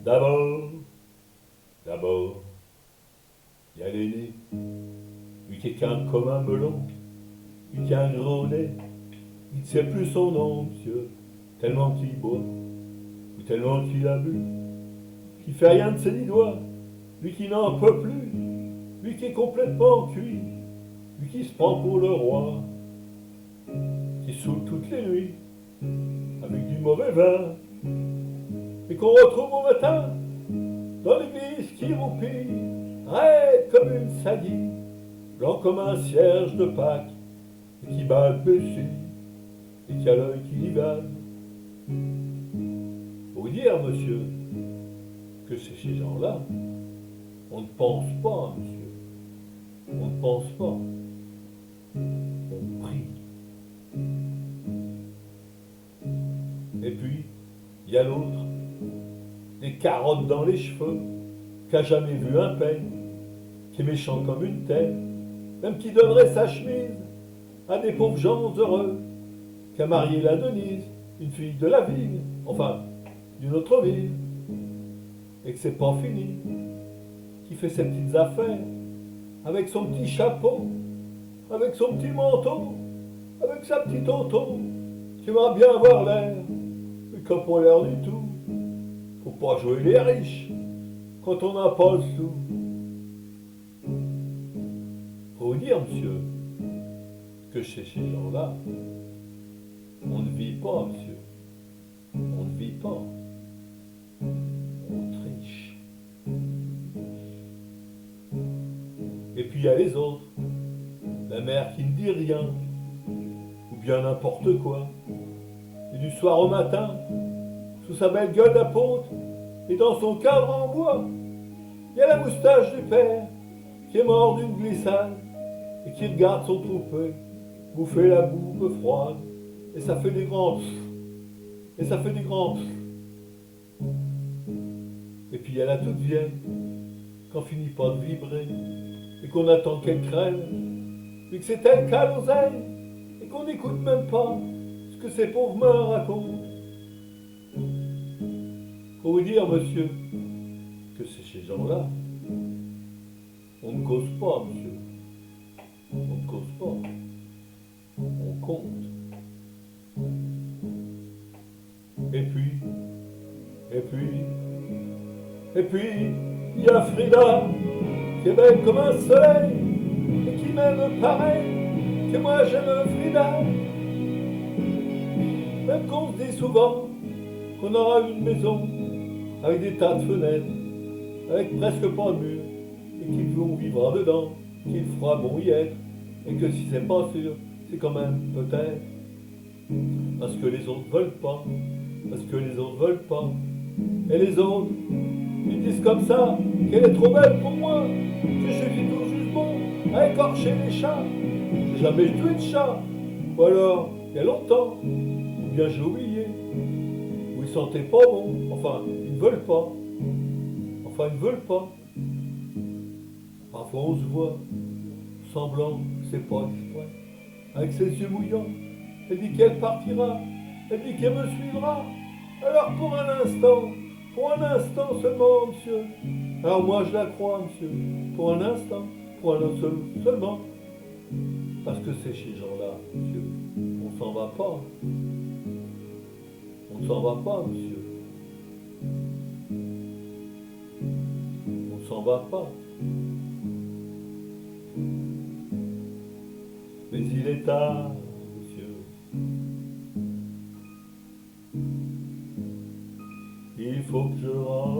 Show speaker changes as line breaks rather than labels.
D'abord, d'abord, il y a l'aîné, lui qui est qu'un comme un melon, lui qui a un gros nez, il ne sait plus son nom, monsieur, tellement qu'il boit, ou tellement qu'il a bu, qu'il fait rien de ses 10 doigts, lui qui n'en peut plus, lui qui est complètement cuit, lui qui se prend pour le roi, qui saoule toutes les nuits, avec du mauvais vin, et qu'on retrouve au matin, dans l'église qui roupille, raide comme une saillie, blanc comme un cierge de Pâques, et qui balbutie, et qui a l'œil qui divane. Faut dire, monsieur, que c'est ces gens-là. On ne pense pas, monsieur. On ne pense pas. On prie. Et puis, il y a l'autre, des carottes dans les cheveux, qui a jamais vu un peigne, qui est méchant comme une telle, même qui donnerait sa chemise à des pauvres gens heureux, qui a marié la Denise, une fille de la ville, enfin, d'une autre ville, et que c'est pas fini, qui fait ses petites affaires, avec son petit chapeau, avec son petit manteau, avec sa petite auto, qui va bien avoir l'air, mais qui n'a pas l'air du tout. Faut pas jouer les riches quand on n'a pas le sou. Faut vous dire, monsieur, que chez ces gens-là, on ne vit pas, monsieur. On ne vit pas. On triche. Et puis il y a les autres. La mère qui ne dit rien, ou bien n'importe quoi. Et du soir au matin, sous sa belle gueule d'apôtre, et dans son cadre en bois, il y a la moustache du père, qui est mort d'une glissade, et qui regarde son troupeau, bouffer la boue froide, et ça fait des grands et ça fait des grands. Et puis il y a la toute vieille, qu'on finit pas de vibrer, et qu'on attend qu'elle crève, puis que c'est elle qui a l'oseille, et qu'on n'écoute même pas ce que ces pauvres morts racontent. Faut vous dire, monsieur, que c'est ces gens-là. On ne cause pas, monsieur. On ne cause pas. On compte. Et puis, et puis, il y a Frida, qui est belle comme un soleil, et qui m'aime pareil, que moi j'aime Frida. Même qu'on se dit souvent qu'on aura une maison, avec des tas de fenêtres, avec presque pas de mur, et qu'on vivra dedans, qu'il fera bon y être, et que si c'est pas sûr, c'est quand même peut-être. Parce que les autres veulent pas, parce que les autres veulent pas. Et les autres, ils disent comme ça qu'elle est trop belle pour moi, que je suis tout juste bon à écorcher les chats. J'ai jamais tué de chat, ou alors, il y a longtemps, ou bien j'ai oublié, ou ils sentaient pas bon, enfin, ils ne veulent pas. Enfin, ils ne veulent pas. Parfois on se voit, semblant que c'est pas exprès, avec ses yeux mouillants. Elle dit qu'elle partira, elle dit qu'elle me suivra. Alors pour un instant seulement, monsieur. Alors moi je la crois, monsieur, pour un instant, pour un instant seulement. Parce que c'est chez ces gens-là, monsieur. On s'en va pas. On ne s'en va pas, monsieur. On ne s'en va pas. Mais il est tard, monsieur. Il faut que je rentre.